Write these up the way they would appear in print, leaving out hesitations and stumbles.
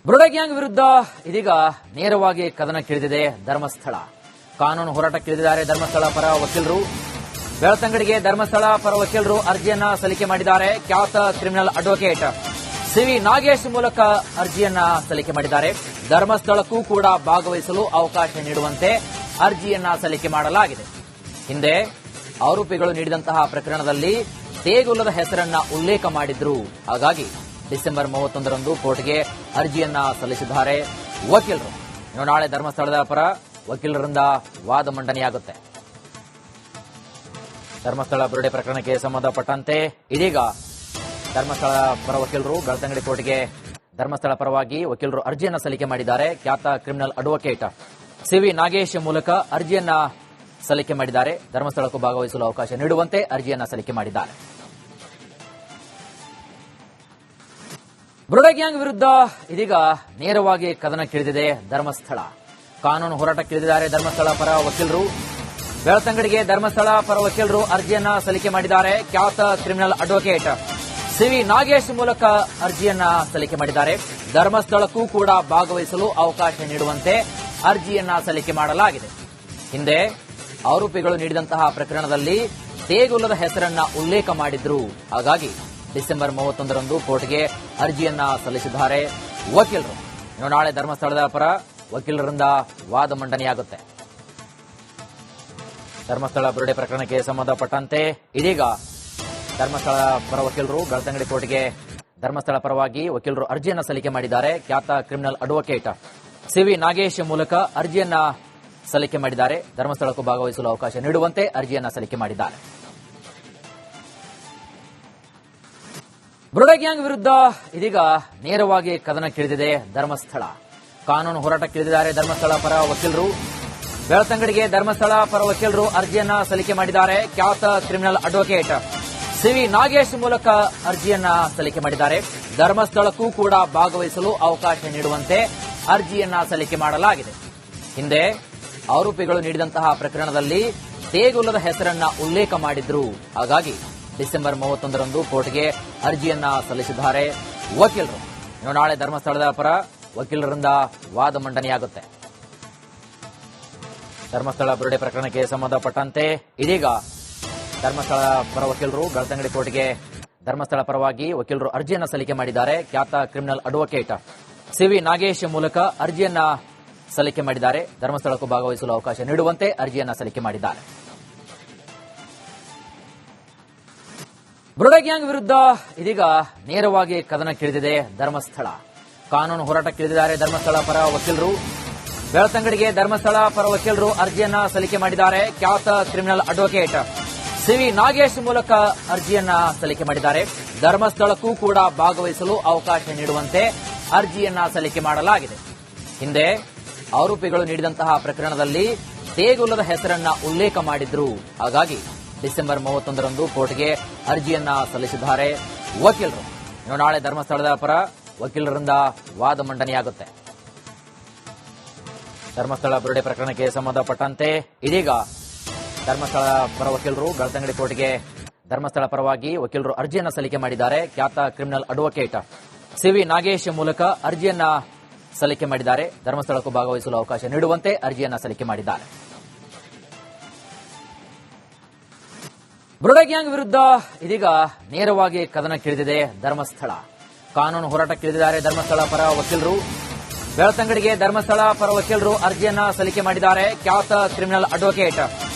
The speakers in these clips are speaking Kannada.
ಬುರುಡೆ ಗ್ಯಾಂಗ್ ವಿರುದ್ಧ ಇದೀಗ ನೇರವಾಗಿ ಕದನಕ್ಕಿಳಿದಿದೆ ಧರ್ಮಸ್ಥಳ. ಕಾನೂನು ಹೋರಾಟಕ್ಕಿಳಿದಿದ್ದಾರೆ ಧರ್ಮಸ್ಥಳ ಪರ ವಕೀಲರು. ಬೆಳ್ತಂಗಡಿಗೆ ಧರ್ಮಸ್ಥಳ ಪರ ವಕೀಲರು ಅರ್ಜಿಯನ್ನ ಸಲ್ಲಿಕೆ ಮಾಡಿದ್ದಾರೆ. ಖ್ಯಾತ ಕ್ರಿಮಿನಲ್ ಅಡ್ವೊಕೇಟ್ ಸಿವಿ ನಾಗೇಶ್ ಮೂಲಕ ಅರ್ಜಿಯನ್ನ ಸಲ್ಲಿಕೆ ಮಾಡಿದ್ದಾರೆ. ಧರ್ಮಸ್ಥಳಕ್ಕೂ ಕೂಡ ಭಾಗವಹಿಸಲು ಅವಕಾಶ ನೀಡುವಂತೆ ಅರ್ಜಿಯನ್ನ ಸಲ್ಲಿಕೆ ಮಾಡಲಾಗಿದೆ. ಹಿಂದೆ ಆರೋಪಿಗಳು ನೀಡಿದಂತಹ ಪ್ರಕರಣದಲ್ಲಿ ದೇಗುಲದ ಹೆಸರನ್ನ ಉಲ್ಲೇಖ ಮಾಡಿದ್ರು. ಹಾಗಾಗಿ ಡಿಸೆಂಬರ್ 31ರಂದು ಕೋರ್ಟ್ಗೆ ಅರ್ಜಿಯನ್ನ ಸಲ್ಲಿಸಿದ್ದಾರೆ ವಕೀಲರು. ಇನ್ನು ನಾಳೆ ಧರ್ಮಸ್ಥಳದ ಪರ ವಕೀಲರಿಂದ ವಾದ ಮಂಡನೆಯಾಗುತ್ತೆ. ಧರ್ಮಸ್ಥಳ ಬುರುಡೆ ಪ್ರಕರಣಕ್ಕೆ ಸಂಬಂಧಪಟ್ಟಂತೆ ಇದೀಗ ಧರ್ಮಸ್ಥಳ ಪರ ವಕೀಲರು ಬೆಳ್ತಂಗಡಿ ಕೋರ್ಟ್ಗೆ ಧರ್ಮಸ್ಥಳ ಪರವಾಗಿ ವಕೀಲರು ಅರ್ಜಿಯನ್ನ ಸಲ್ಲಿಕೆ ಮಾಡಿದ್ದಾರೆ. ಖ್ಯಾತ ಕ್ರಿಮಿನಲ್ ಅಡ್ವೊಕೇಟ್ ಸಿವಿ ನಾಗೇಶ್ ಮೂಲಕ ಅರ್ಜಿಯನ್ನ ಸಲ್ಲಿಕೆ ಮಾಡಿದ್ದಾರೆ. ಧರ್ಮಸ್ಥಳಕ್ಕೂ ಭಾಗವಹಿಸಲು ಅವಕಾಶ ನೀಡುವಂತೆ ಅರ್ಜಿಯನ್ನ ಸಲ್ಲಿಕೆ ಮಾಡಿದ್ದಾರೆ. ಬುರುಡೆ ಗ್ಯಾಂಗ್ ವಿರುದ್ಧ ಇದೀಗ ನೇರವಾಗಿ ಕದನಕ್ಕಿಳಿದಿದೆ ಧರ್ಮಸ್ಥಳ. ಕಾನೂನು ಹೋರಾಟಕ್ಕಿಳಿದಿದ್ದಾರೆ ಧರ್ಮಸ್ಥಳ ಪರ ವಕೀಲರು. ಬೆಳ್ತಂಗಡಿಗೆ ಧರ್ಮಸ್ಥಳ ಪರ ವಕೀಲರು ಅರ್ಜಿಯನ್ನ ಸಲ್ಲಿಕೆ ಮಾಡಿದ್ದಾರೆ. ಖ್ಯಾತ ಕ್ರಿಮಿನಲ್ ಅಡ್ವೊಕೇಟ್ ಸಿವಿ ನಾಗೇಶ್ ಮೂಲಕ ಅರ್ಜಿಯನ್ನ ಸಲ್ಲಿಕೆ ಮಾಡಿದ್ದಾರೆ. ಧರ್ಮಸ್ಥಳಕ್ಕೂ ಕೂಡ ಭಾಗವಹಿಸಲು ಅವಕಾಶ ನೀಡುವಂತೆ ಅರ್ಜಿಯನ್ನ ಸಲ್ಲಿಕೆ ಮಾಡಲಾಗಿದೆ. ಹಿಂದೆ ಆರೋಪಿಗಳು ನೀಡಿದಂತಹ ಪ್ರಕರಣದಲ್ಲಿ ದೇಗುಲದ ಹೆಸರನ್ನ ಉಲ್ಲೇಖ ಮಾಡಿದ್ರು. ಹಾಗಾಗಿ ಡಿಸೆಂಬರ್ 31ರಂದು ಕೋರ್ಟ್ಗೆ ಅರ್ಜಿಯನ್ನ ಸಲ್ಲಿಸಿದ್ದಾರೆ ವಕೀಲರು. ಇನ್ನು ನಾಳೆ ಧರ್ಮಸ್ಥಳದ ಪರ ವಕೀಲರಿಂದ ವಾದ ಮಂಡನೆಯಾಗುತ್ತೆ. ಧರ್ಮಸ್ಥಳ ಬುರುಡೆ ಪ್ರಕರಣಕ್ಕೆ ಸಂಬಂಧಪಟ್ಟಂತೆ ಇದೀಗ ಧರ್ಮಸ್ಥಳ ಪರ ವಕೀಲರು ಬೆಳ್ತಂಗಡಿ ಕೋರ್ಟ್ಗೆ ಧರ್ಮಸ್ಥಳ ಪರವಾಗಿ ವಕೀಲರು ಅರ್ಜಿಯನ್ನ ಸಲ್ಲಿಕೆ ಮಾಡಿದ್ದಾರೆ. ಖ್ಯಾತ ಕ್ರಿಮಿನಲ್ ಅಡ್ವೊಕೇಟ್ ಸಿವಿ ನಾಗೇಶ್ ಮೂಲಕ ಅರ್ಜಿಯನ್ನ ಸಲ್ಲಿಕೆ ಮಾಡಿದ್ದಾರೆ. ಧರ್ಮಸ್ಥಳಕ್ಕೂ ಭಾಗವಹಿಸಲು ಅವಕಾಶ ನೀಡುವಂತೆ ಅರ್ಜಿಯನ್ನ ಸಲ್ಲಿಕೆ ಮಾಡಿದ್ದಾರೆ. ಬುರುಡೆ ಗ್ಯಾಂಗ್ ವಿರುದ್ಧ ಇದೀಗ ನೇರವಾಗಿ ಕದನಕ್ಕಿಳಿದಿದೆ ಧರ್ಮಸ್ಥಳ. ಕಾನೂನು ಹೋರಾಟಕ್ಕಿಳಿದಿದ್ದಾರೆ ಧರ್ಮಸ್ಥಳ ಪರ ವಕೀಲರು. ಬೆಳ್ತಂಗಡಿಗೆ ಧರ್ಮಸ್ಥಳ ಪರ ವಕೀಲರು ಅರ್ಜಿಯನ್ನ ಸಲ್ಲಿಕೆ ಮಾಡಿದ್ದಾರೆ. ಖ್ಯಾತ ಕ್ರಿಮಿನಲ್ ಅಡ್ವೊಕೇಟ್ ಸಿವಿ ನಾಗೇಶ್ ಮೂಲಕ ಅರ್ಜಿಯನ್ನ ಸಲ್ಲಿಕೆ ಮಾಡಿದ್ದಾರೆ. ಧರ್ಮಸ್ಥಳಕ್ಕೂ ಕೂಡ ಭಾಗವಹಿಸಲು ಅವಕಾಶ ನೀಡುವಂತೆ ಅರ್ಜಿಯನ್ನ ಸಲ್ಲಿಕೆ ಮಾಡಲಾಗಿದೆ. ಹಿಂದೆ ಆರೋಪಿಗಳು ನೀಡಿದಂತಹ ಪ್ರಕರಣದಲ್ಲಿ ದೇಗುಲದ ಹೆಸರನ್ನ ಉಲ್ಲೇಖ ಮಾಡಿದ್ರು. ಹಾಗಾಗಿ ಡಿಸೆಂಬರ್ 31ರಂದು ಕೋರ್ಟ್ಗೆ ಅರ್ಜಿಯನ್ನ ಸಲ್ಲಿಸಿದ್ದಾರೆ ವಕೀಲರು. ಇನ್ನು ನಾಳೆ ಧರ್ಮಸ್ಥಳದ ಪರ ವಕೀಲರಿಂದ ವಾದ ಮಂಡನೆಯಾಗುತ್ತೆ. ಧರ್ಮಸ್ಥಳ ಬುರುಡೆ ಪ್ರಕರಣಕ್ಕೆ ಸಂಬಂಧಪಟ್ಟಂತೆ ಇದೀಗ ಧರ್ಮಸ್ಥಳ ಪರ ವಕೀಲರು ಬೆಳ್ತಂಗಡಿ ಕೋರ್ಟ್ಗೆ ಧರ್ಮಸ್ಥಳ ಪರವಾಗಿ ವಕೀಲರು ಅರ್ಜಿಯನ್ನ ಸಲ್ಲಿಕೆ ಮಾಡಿದ್ದಾರೆ. ಖ್ಯಾತ ಕ್ರಿಮಿನಲ್ ಅಡ್ವೊಕೇಟ್ ಸಿವಿ ನಾಗೇಶ್ ಮೂಲಕ ಅರ್ಜಿಯನ್ನ ಸಲ್ಲಿಕೆ ಮಾಡಿದ್ದಾರೆ. ಧರ್ಮಸ್ಥಳಕ್ಕೂ ಭಾಗವಹಿಸಲು ಅವಕಾಶ ನೀಡುವಂತೆ ಅರ್ಜಿಯನ್ನ ಸಲ್ಲಿಕೆ ಮಾಡಿದ್ದಾರೆ. ಬುರುಡೆ ಗ್ಯಾಂಗ್ ವಿರುದ್ಧ ಇದೀಗ ನೇರವಾಗಿ ಕದನಕ್ಕಿಳಿದಿದೆ ಧರ್ಮಸ್ಥಳ. ಕಾನೂನು ಹೋರಾಟಕ್ಕಿಳಿದಿದ್ದಾರೆ ಧರ್ಮಸ್ಥಳ ಪರ ವಕೀಲರು. ಬೆಳ್ತಂಗಡಿಗೆ ಧರ್ಮಸ್ಥಳ ಪರ ವಕೀಲರು ಅರ್ಜಿಯನ್ನ ಸಲ್ಲಿಕೆ ಮಾಡಿದ್ದಾರೆ. ಖ್ಯಾತ ಕ್ರಿಮಿನಲ್ ಅಡ್ವೊಕೇಟ್ ಸಿವಿ ನಾಗೇಶ್ ಮೂಲಕ ಅರ್ಜಿಯನ್ನ ಸಲ್ಲಿಕೆ ಮಾಡಿದ್ದಾರೆ. ಧರ್ಮಸ್ಥಳಕ್ಕೂ ಕೂಡ ಭಾಗವಹಿಸಲು ಅವಕಾಶ ನೀಡುವಂತೆ ಅರ್ಜಿಯನ್ನ ಸಲ್ಲಿಕೆ ಮಾಡಲಾಗಿದೆ. ಹಿಂದೆ ಆರೋಪಿಗಳು ನೀಡಿದಂತಹ ಪ್ರಕರಣದಲ್ಲಿ ದೇಗುಲದ ಹೆಸರನ್ನ ಉಲ್ಲೇಖ ಮಾಡಿದ್ರು. ಹಾಗಾಗಿ ಡಿಸೆಂಬರ್ 31ರಂದು ಕೋರ್ಟ್ಗೆ ಅರ್ಜಿಯನ್ನ ಸಲ್ಲಿಸಿದ್ದಾರೆ ವಕೀಲರು. ಇನ್ನು ನಾಳೆ ಧರ್ಮಸ್ಥಳದ ಪರ ವಕೀಲರಿಂದ ವಾದ ಮಂಡನೆಯಾಗುತ್ತೆ. ಧರ್ಮಸ್ಥಳ ಬುರುಡೆ ಪ್ರಕರಣಕ್ಕೆ ಸಂಬಂಧಪಟ್ಟಂತೆ ಇದೀಗ ಧರ್ಮಸ್ಥಳ ಪರ ವಕೀಲರು ಬೆಳ್ತಂಗಡಿ ಕೋರ್ಟ್ಗೆ ಧರ್ಮಸ್ಥಳ ಪರವಾಗಿ ವಕೀಲರು ಅರ್ಜಿಯನ್ನ ಸಲ್ಲಿಕೆ ಮಾಡಿದ್ದಾರೆ. ಖ್ಯಾತ ಕ್ರಿಮಿನಲ್ ಅಡ್ವೊಕೇಟ್ ಸಿವಿ ನಾಗೇಶ್ ಮೂಲಕ ಅರ್ಜಿಯನ್ನ ಸಲ್ಲಿಕೆ ಮಾಡಿದ್ದಾರೆ. ಧರ್ಮಸ್ಥಳಕ್ಕೂ ಭಾಗವಹಿಸಲು ಅವಕಾಶ ನೀಡುವಂತೆ ಅರ್ಜಿಯನ್ನ ಸಲ್ಲಿಕೆ ಮಾಡಿದ್ದಾರೆ. ಬುರುಡೆ ಗ್ಯಾಂಗ್ ವಿರುದ್ಧ ಇದೀಗ ನೇರವಾಗಿ ಕದನಕ್ಕಿಳಿದಿದೆ ಧರ್ಮಸ್ಥಳ. ಕಾನೂನು ಹೋರಾಟಕ್ಕಿಳಿದಿದ್ದಾರೆ ಧರ್ಮಸ್ಥಳ ಪರ ವಕೀಲರು. ಬೆಳ್ತಂಗಡಿಗೆ ಧರ್ಮಸ್ಥಳ ಪರ ವಕೀಲರು ಅರ್ಜಿಯನ್ನ ಸಲ್ಲಿಕೆ ಮಾಡಿದ್ದಾರೆ. ಖ್ಯಾತ ಕ್ರಿಮಿನಲ್ ಅಡ್ವೊಕೇಟ್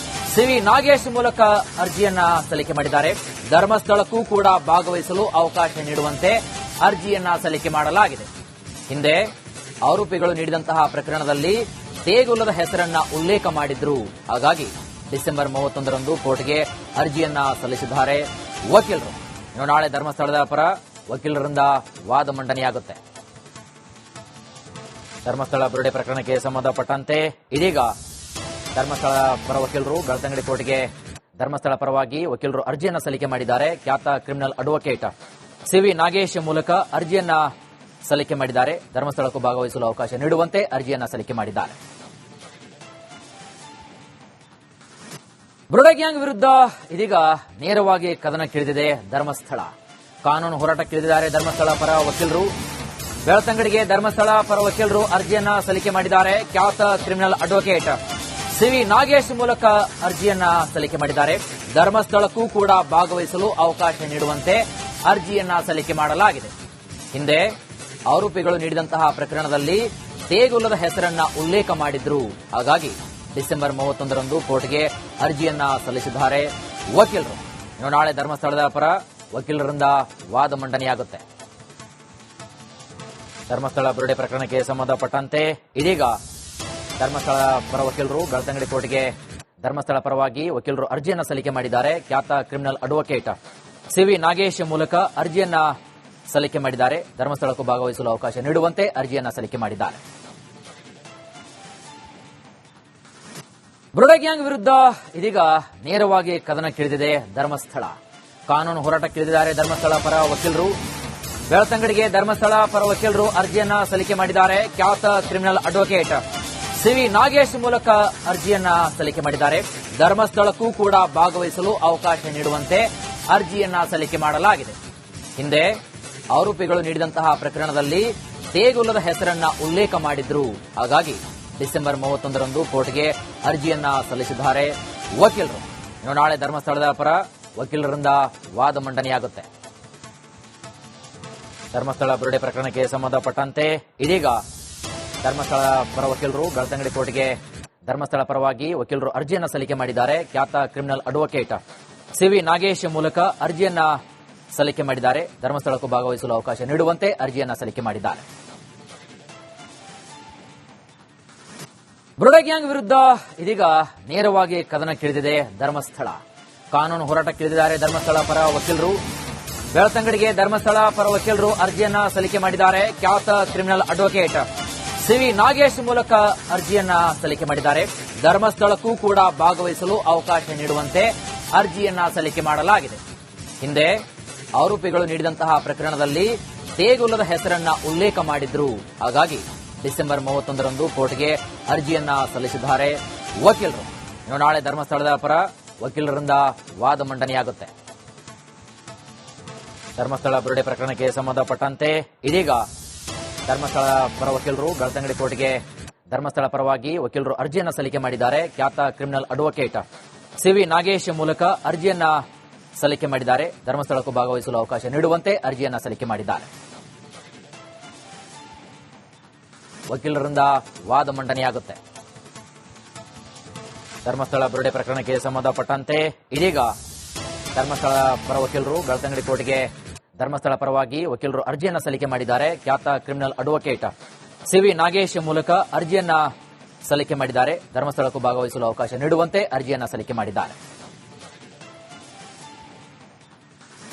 ಸಿವಿ ನಾಗೇಶ್ ಮೂಲಕ ಅರ್ಜಿಯನ್ನ ಸಲ್ಲಿಕೆ ಮಾಡಿದ್ದಾರೆ. ಧರ್ಮಸ್ಥಳಕ್ಕೂ ಕೂಡ ಭಾಗವಹಿಸಲು ಅವಕಾಶ ನೀಡುವಂತೆ ಅರ್ಜಿಯನ್ನ ಸಲ್ಲಿಕೆ ಮಾಡಲಾಗಿದೆ. ಹಿಂದೆ ಆರೋಪಿಗಳು ನೀಡಿದಂತಹ ಪ್ರಕರಣದಲ್ಲಿ ದೇಗುಲದ ಹೆಸರನ್ನ ಉಲ್ಲೇಖ ಮಾಡಿದ್ರು. ಹಾಗಾಗಿ ಡಿಸೆಂಬರ್ 31ರಂದು ಕೋರ್ಟ್ಗೆ ಅರ್ಜಿಯನ್ನ ಸಲ್ಲಿಸಿದ್ದಾರೆ ವಕೀಲರು. ಇನ್ನು ನಾಳೆ ಧರ್ಮಸ್ಥಳದ ಪರ ವಕೀಲರಿಂದ ವಾದ ಮಂಡನೆಯಾಗುತ್ತೆ. ಧರ್ಮಸ್ಥಳ ಬುರುಡೆ ಪ್ರಕರಣಕ್ಕೆ ಸಂಬಂಧಪಟ್ಟಂತೆ ಇದೀಗ ಧರ್ಮಸ್ಥಳ ಪರ ವಕೀಲರು ಬೆಳ್ತಂಗಡಿ ಕೋರ್ಟ್ಗೆ ಧರ್ಮಸ್ಥಳ ಪರವಾಗಿ ವಕೀಲರು ಅರ್ಜಿಯನ್ನ ಸಲ್ಲಿಕೆ ಮಾಡಿದ್ದಾರೆ. ಖ್ಯಾತ ಕ್ರಿಮಿನಲ್ ಅಡ್ವೊಕೇಟ್ ಸಿವಿ ನಾಗೇಶ್ ಮೂಲಕ ಅರ್ಜಿಯನ್ನ ಸಲ್ಲಿಕೆ ಮಾಡಿದ್ದಾರೆ. ಧರ್ಮಸ್ಥಳಕ್ಕೂ ಭಾಗವಹಿಸಲು ಅವಕಾಶ ನೀಡುವಂತೆ ಅರ್ಜಿಯನ್ನ ಸಲ್ಲಿಕೆ ಮಾಡಿದ್ದಾರೆ. ಬುರುಡೆ ಗ್ಯಾಂಗ್ ವಿರುದ್ಧ ಇದೀಗ ನೇರವಾಗಿ ಕದನಕ್ಕಿಳಿದಿದೆ ಧರ್ಮಸ್ಥಳ. ಕಾನೂನು ಹೋರಾಟಕ್ಕಿಳಿದಿದ್ದಾರೆ ಧರ್ಮಸ್ಥಳ ಪರ ವಕೀಲರು. ಬೆಳ್ತಂಗಡಿಗೆ ಧರ್ಮಸ್ಥಳ ಪರ ವಕೀಲರು ಅರ್ಜಿಯನ್ನ ಸಲ್ಲಿಕೆ ಮಾಡಿದ್ದಾರೆ. ಖ್ಯಾತ ಕ್ರಿಮಿನಲ್ ಅಡ್ವೊಕೇಟ್ ಸಿವಿ ನಾಗೇಶ್ ಮೂಲಕ ಅರ್ಜಿಯನ್ನ ಸಲ್ಲಿಕೆ ಮಾಡಿದ್ದಾರೆ. ಧರ್ಮಸ್ಥಳಕ್ಕೂ ಕೂಡ ಭಾಗವಹಿಸಲು ಅವಕಾಶ ನೀಡುವಂತೆ ಅರ್ಜಿಯನ್ನ ಸಲ್ಲಿಕೆ ಮಾಡಲಾಗಿದೆ. ಹಿಂದೆ ಆರೋಪಿಗಳು ನೀಡಿದಂತಹ ಪ್ರಕರಣದಲ್ಲಿ ದೇಗುಲದ ಹೆಸರನ್ನ ಉಲ್ಲೇಖ ಮಾಡಿದ್ರು. ಹಾಗಾಗಿ ಡಿಸೆಂಬರ್ 31ರಂದು ಕೋರ್ಟ್ಗೆ ಅರ್ಜಿಯನ್ನ ಸಲ್ಲಿಸಿದ್ದಾರೆ ವಕೀಲರು. ಇನ್ನು ನಾಳೆ ಧರ್ಮಸ್ಥಳದ ಪರ ವಕೀಲರಿಂದ ವಾದ ಮಂಡನೆಯಾಗುತ್ತೆ. ಧರ್ಮಸ್ಥಳ ಬುರುಡೆ ಪ್ರಕರಣಕ್ಕೆ ಸಂಬಂಧಪಟ್ಟಂತೆ ಇದೀಗ ಧರ್ಮಸ್ಥಳ ಪರ ವಕೀಲರು ಬೆಳ್ತಂಗಡಿ ಕೋರ್ಟ್ಗೆ ಧರ್ಮಸ್ಥಳ ಪರವಾಗಿ ವಕೀಲರು ಅರ್ಜಿಯನ್ನ ಸಲ್ಲಿಕೆ ಮಾಡಿದ್ದಾರೆ. ಖ್ಯಾತ ಕ್ರಿಮಿನಲ್ ಅಡ್ವೊಕೇಟ್ ಸಿವಿ ನಾಗೇಶ್ ಮೂಲಕ ಅರ್ಜಿಯನ್ನ ಸಲ್ಲಿಕೆ ಮಾಡಿದ್ದಾರೆ. ಧರ್ಮಸ್ಥಳಕ್ಕೂ ಭಾಗವಹಿಸಲು ಅವಕಾಶ ನೀಡುವಂತೆ ಅರ್ಜಿಯನ್ನ ಸಲ್ಲಿಕೆ ಮಾಡಿದ್ದಾರೆ. ಬುರುಡೆ ಗ್ಯಾಂಗ್ ವಿರುದ್ಧ ಇದೀಗ ನೇರವಾಗಿ ಕದನಕ್ಕಿಳಿದಿದೆ ಧರ್ಮಸ್ಥಳ. ಕಾನೂನು ಹೋರಾಟಕ್ಕಿಳಿದಿದ್ದಾರೆ ಧರ್ಮಸ್ಥಳ ಪರ ವಕೀಲರು. ಬೆಳ್ತಂಗಡಿಗೆ ಧರ್ಮಸ್ಥಳ ಪರ ವಕೀಲರು ಅರ್ಜಿಯನ್ನ ಸಲ್ಲಿಕೆ ಮಾಡಿದ್ದಾರೆ. ಖ್ಯಾತ ಕ್ರಿಮಿನಲ್ ಅಡ್ವೊಕೇಟ್ ಸಿವಿ ನಾಗೇಶ್ ಮೂಲಕ ಅರ್ಜಿಯನ್ನ ಸಲ್ಲಿಕೆ ಮಾಡಿದ್ದಾರೆ. ಧರ್ಮಸ್ಥಳಕ್ಕೂ ಕೂಡ ಭಾಗವಹಿಸಲು ಅವಕಾಶ ನೀಡುವಂತೆ ಅರ್ಜಿಯನ್ನ ಸಲ್ಲಿಕೆ ಮಾಡಲಾಗಿದೆ. ಹಿಂದೆ ಆರೋಪಿಗಳು ನೀಡಿದಂತಹ ಪ್ರಕರಣದಲ್ಲಿ ದೇಗುಲದ ಹೆಸರನ್ನ ಉಲ್ಲೇಖ ಮಾಡಿದ್ರು. ಹಾಗಾಗಿ ಡಿಸೆಂಬರ್ 31ರಂದು ಕೋರ್ಟ್ಗೆ ಅರ್ಜಿಯನ್ನ ಸಲ್ಲಿಸಿದ್ದಾರೆ ವಕೀಲರು. ಇನ್ನು ನಾಳೆ ಧರ್ಮಸ್ಥಳದ ಪರ ವಕೀಲರಿಂದ ವಾದ ಮಂಡನೆಯಾಗುತ್ತೆ. ಧರ್ಮಸ್ಥಳ ಬುರುಡೆ ಪ್ರಕರಣಕ್ಕೆ ಸಂಬಂಧಪಟ್ಟಂತೆ ಇದೀಗ ಧರ್ಮಸ್ಥಳ ಪರ ವಕೀಲರು ಬೆಳ್ತಂಗಡಿ ಕೋರ್ಟ್ಗೆ ಧರ್ಮಸ್ಥಳ ಪರವಾಗಿ ವಕೀಲರು ಅರ್ಜಿಯನ್ನ ಸಲ್ಲಿಕೆ ಮಾಡಿದ್ದಾರೆ. ಖ್ಯಾತ ಕ್ರಿಮಿನಲ್ ಅಡ್ವೊಕೇಟ್ ಸಿವಿ ನಾಗೇಶ್ ಮೂಲಕ ಅರ್ಜಿಯನ್ನ ಸಲ್ಲಿಕೆ ಮಾಡಿದ್ದಾರೆ. ಧರ್ಮಸ್ಥಳಕ್ಕೂ ಭಾಗವಹಿಸಲು ಅವಕಾಶ ನೀಡುವಂತೆ ಅರ್ಜಿಯನ್ನ ಸಲ್ಲಿಕೆ ಮಾಡಿದ್ದಾರೆ. ಬುರುಡೆ ಗ್ಯಾಂಗ್ ವಿರುದ್ಧ ಇದೀಗ ನೇರವಾಗಿ ಕದನಕ್ಕಿಳಿದಿದೆ ಧರ್ಮಸ್ಥಳ. ಕಾನೂನು ಹೋರಾಟಕ್ಕಿಳಿದಿದ್ದಾರೆ ಧರ್ಮಸ್ಥಳ ಪರ ವಕೀಲರು. ಬೆಳ್ತಂಗಡಿಗೆ ಧರ್ಮಸ್ಥಳ ಪರ ವಕೀಲರು ಅರ್ಜಿಯನ್ನ ಸಲ್ಲಿಕೆ ಮಾಡಿದ್ದಾರೆ. ಖ್ಯಾತ ಕ್ರಿಮಿನಲ್ ಅಡ್ವೊಕೇಟ್ ಸಿವಿ ನಾಗೇಶ್ ಮೂಲಕ ಅರ್ಜಿಯನ್ನ ಸಲ್ಲಿಕೆ ಮಾಡಿದ್ದಾರೆ. ಧರ್ಮಸ್ಥಳಕ್ಕೂ ಕೂಡ ಭಾಗವಹಿಸಲು ಅವಕಾಶ ನೀಡುವಂತೆ ಅರ್ಜಿಯನ್ನ ಸಲ್ಲಿಕೆ ಮಾಡಲಾಗಿದೆ. ಹಿಂದೆ ಆರೋಪಿಗಳು ನೀಡಿದಂತಹ ಪ್ರಕರಣದಲ್ಲಿ ದೇಗುಲದ ಹೆಸರನ್ನ ಉಲ್ಲೇಖ ಮಾಡಿದ್ರು. ಹಾಗಾಗಿ ಡಿಸೆಂಬರ್ 31ರಂದು ಕೋರ್ಟ್ಗೆ ಅರ್ಜಿಯನ್ನ ಸಲ್ಲಿಸಿದ್ದಾರೆ ವಕೀಲರು. ಇನ್ನು ನಾಳೆ ಧರ್ಮಸ್ಥಳದ ಪರ ವಕೀಲರಿಂದ ವಾದ ಮಂಡನೆಯಾಗುತ್ತೆ. ಧರ್ಮಸ್ಥಳ ಬುರುಡೆ ಪ್ರಕರಣಕ್ಕೆ ಸಂಬಂಧಪಟ್ಟಂತೆ ಇದೀಗ ಧರ್ಮಸ್ಥಳ ಪರ ವಕೀಲರು ಬೆಳ್ತಂಗಡಿ ಕೋರ್ಟ್ಗೆ ಧರ್ಮಸ್ಥಳ ಪರವಾಗಿ ವಕೀಲರು ಅರ್ಜಿಯನ್ನ ಸಲ್ಲಿಕೆ ಮಾಡಿದ್ದಾರೆ. ಖ್ಯಾತ ಕ್ರಿಮಿನಲ್ ಅಡ್ವೊಕೇಟ್ ಸಿವಿ ನಾಗೇಶ್ ಮೂಲಕ ಅರ್ಜಿಯನ್ನ ಸಲ್ಲಿಕೆ ಮಾಡಿದ್ದಾರೆ. ಧರ್ಮಸ್ಥಳಕ್ಕೂ ಭಾಗವಹಿಸಲು ಅವಕಾಶ ನೀಡುವಂತೆ ಅರ್ಜಿಯನ್ನ ಸಲ್ಲಿಕೆ ಮಾಡಿದ್ದಾರೆ. ಇನ್ನು ನಾಳೆ ಧರ್ಮಸ್ಥಳದ ಪರ ವಕೀಲರಿಂದ ವಾದ ಮಂಡನೆಯಾಗುತ್ತೆ. ಧರ್ಮಸ್ಥಳ ಬುರುಡೆ ಪ್ರಕರಣಕ್ಕೆ ಸಂಬಂಧಪಟ್ಟಂತೆ ಇದೀಗ ಧರ್ಮಸ್ಥಳ ಪರವಾಗಿ ವಕೀಲರು ಅರ್ಜಿಯನ್ನ ಸಲ್ಲಿಕೆ ಮಾಡಿದ್ದಾರೆ. ಖ್ಯಾತ ಕ್ರಿಮಿನಲ್ ಅಡ್ವೊಕೇಟ್ ಸಿವಿ ನಾಗೇಶ್ ಮೂಲಕ ಅರ್ಜಿಯನ್ನ ಸಲ್ಲಿಕೆ ಮಾಡಿದ್ದಾರೆ. ಧರ್ಮಸ್ಥಳಕ್ಕೂ ಭಾಗವಹಿಸಲು ಅವಕಾಶ ನೀಡುವಂತೆ ಅರ್ಜಿಯನ್ನ ಸಲ್ಲಿಕೆ ಮಾಡಿದ್ದಾರೆ. ವಕೀಲರಿಂದ ವಾದ ಮಂಡನೆಯಾಗುತ್ತೆ. ಧರ್ಮಸ್ಥಳ ಬುರುಡೆ ಪ್ರಕರಣಕ್ಕೆ ಸಂಬಂಧಪಟ್ಟಂತೆ ಇದೀಗ ಧರ್ಮಸ್ಥಳ ಪರ ವಕೀಲರು ಬೆಳ್ತಂಗಡಿ ಕೋರ್ಟ್ಗೆ ಧರ್ಮಸ್ಥಳ ಪರವಾಗಿ ವಕೀಲರು ಅರ್ಜಿಯನ್ನ ಸಲ್ಲಿಕೆ ಮಾಡಿದ್ದಾರೆ. ಖ್ಯಾತ ಕ್ರಿಮಿನಲ್ ಅಡ್ವೊಕೇಟ್ ಸಿವಿ ನಾಗೇಶ್ ಮೂಲಕ ಅರ್ಜಿಯನ್ನ ಸಲ್ಲಿಕೆ ಮಾಡಿದ್ದಾರೆ. ಧರ್ಮಸ್ಥಳಕ್ಕೂ ಭಾಗವಹಿಸಲು ಅವಕಾಶ ನೀಡುವಂತೆ ಅರ್ಜಿಯನ್ನ ಸಲ್ಲಿಕೆ ಮಾಡಿದ್ದಾರೆ.